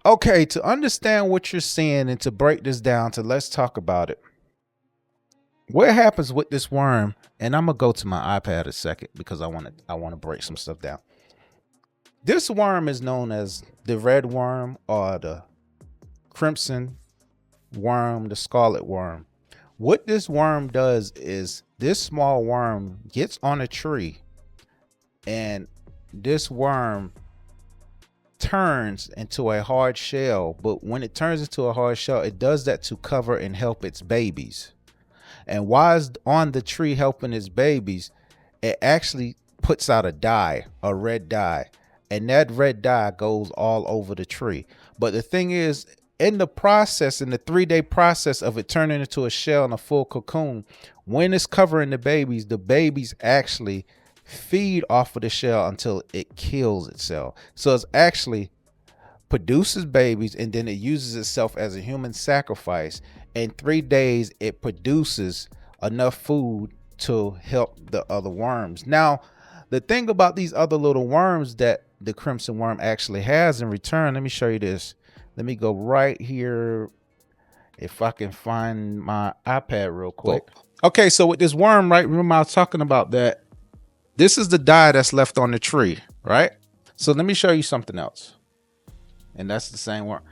Okay, to understand what you're seeing and to break this down, to let's talk about it. What happens with this worm? And I'm gonna go to my iPad a second because I want to break some stuff down. This worm is known as the red worm or the crimson worm, the scarlet worm. What this worm does is this small worm gets on a tree, and this worm turns into a hard shell. But when it turns into a hard shell, it does that to cover and help its babies. And while it's on the tree helping its babies, it actually puts out a dye, a red dye. And that red dye goes all over the tree. But the thing is, in the process, in the 3-day process of it turning into a shell and a full cocoon, when it's covering the babies actually feed off of the shell until it kills itself. So it's actually produces babies, and then it uses itself as a human sacrifice. In 3 days, it produces enough food to help the other worms. Now, the thing about these other little worms that the crimson worm actually has in return, let me show you this. Let me go right here. If I can find my iPad real quick. Okay, so with this worm, right? Remember I was talking about that. This is the dye that's left on the tree, right? So let me show you something else. And that's the same worm.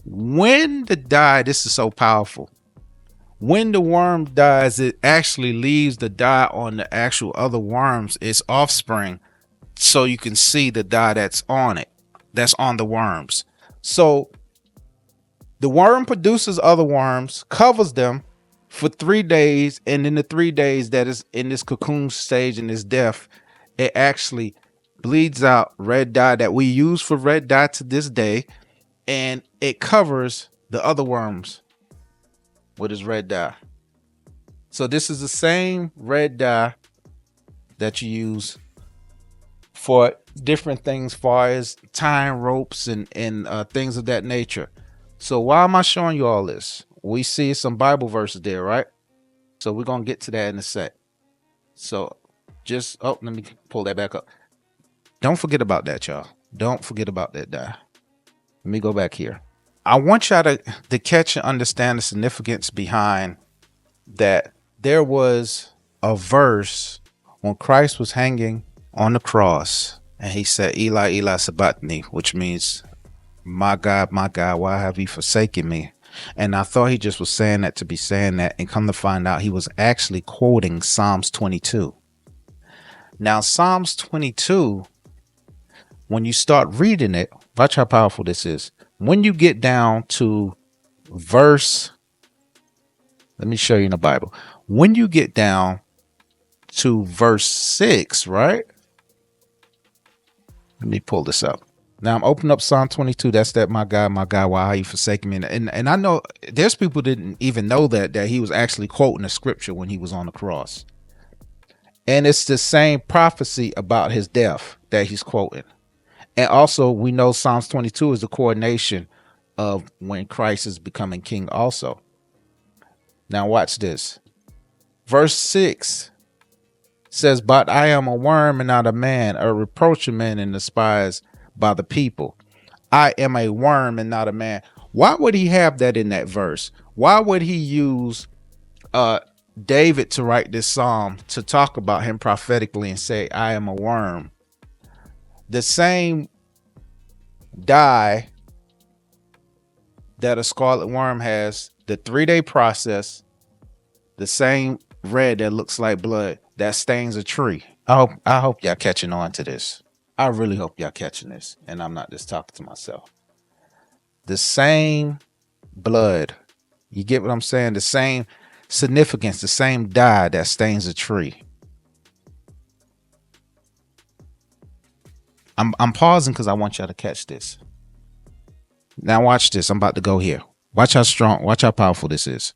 When the dye, this is so powerful. When the worm dies, it actually leaves the dye on the actual other worms, its offspring, so you can see the dye that's on it, that's on the worms. So the worm produces other worms, covers them for 3 days, and in the 3 days that is in this cocoon stage and this death, it actually bleeds out red dye that we use for red dye to this day, and it covers the other worms with its red dye. So this is the same red dye that you use for different things, far as tying ropes and things of that nature. So why am I showing you all this? We see some Bible verses there, right? So we're gonna get to that in a sec. So let me pull that back up. Don't forget about that, y'all. Don't forget about that dye. Let me go back here. I want y'all to catch and understand the significance behind that. There was a verse when Christ was hanging on the cross, and he said, Eli, Eli, sabachthani, which means, my God, why have you forsaken me? And I thought he just was saying that to be saying that, and come to find out he was actually quoting Psalms 22. Now, Psalms 22, when you start reading it, watch how powerful this is. When you get down to verse, let me show you in the Bible. When you get down to verse 6, right? Let me pull this up. Now I'm opening up Psalm 22. That's that, my God, why are you forsaking me? And I know there's people didn't even know that he was actually quoting a scripture when he was on the cross. And it's the same prophecy about his death that he's quoting. And also we know Psalms 22 is the coordination of when Christ is becoming king also. Now watch this. Verse 6 says, but I am a worm and not a man, a reproach of men and despised by the people. I am a worm and not a man. Why would he have that in that verse? Why would he use David to write this psalm to talk about him prophetically and say, I am a worm? The same dye that a scarlet worm has, the 3-day process, the same red that looks like blood that stains a tree. I hope y'all catching on to this. I really hope y'all catching this, and I'm not just talking to myself. The same blood, you get what I'm saying? The same significance, the same dye that stains a tree. I'm pausing because I want y'all to catch this. Now watch this. I'm about to go here. Watch how strong, watch how powerful this is.